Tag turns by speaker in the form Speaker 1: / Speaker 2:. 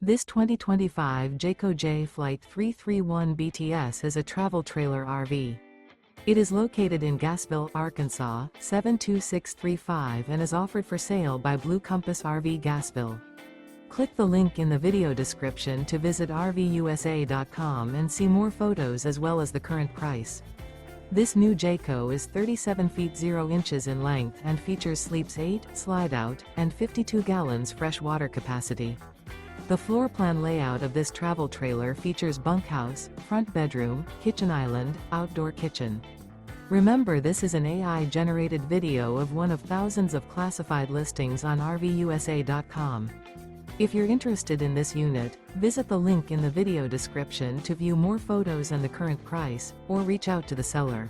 Speaker 1: This 2025 Jayco Jay Flight 331 BTS is a travel trailer RV. It is located in Gassville, Arkansas, 72635 and is offered for sale by Blue Compass RV Gassville. Click the link in the video description to visit RVUSA.com and see more photos as well as the current price. This new Jayco is 37 feet 0 inches in length and features sleeps 8, slide-out, and 52 gallons fresh water capacity. The floor plan layout of this travel trailer features bunkhouse, front bedroom, kitchen island, outdoor kitchen. Remember, this is an AI-generated video of one of thousands of classified listings on RVUSA.com. If you're interested in this unit, visit the link in the video description to view more photos and the current price, or reach out to the seller.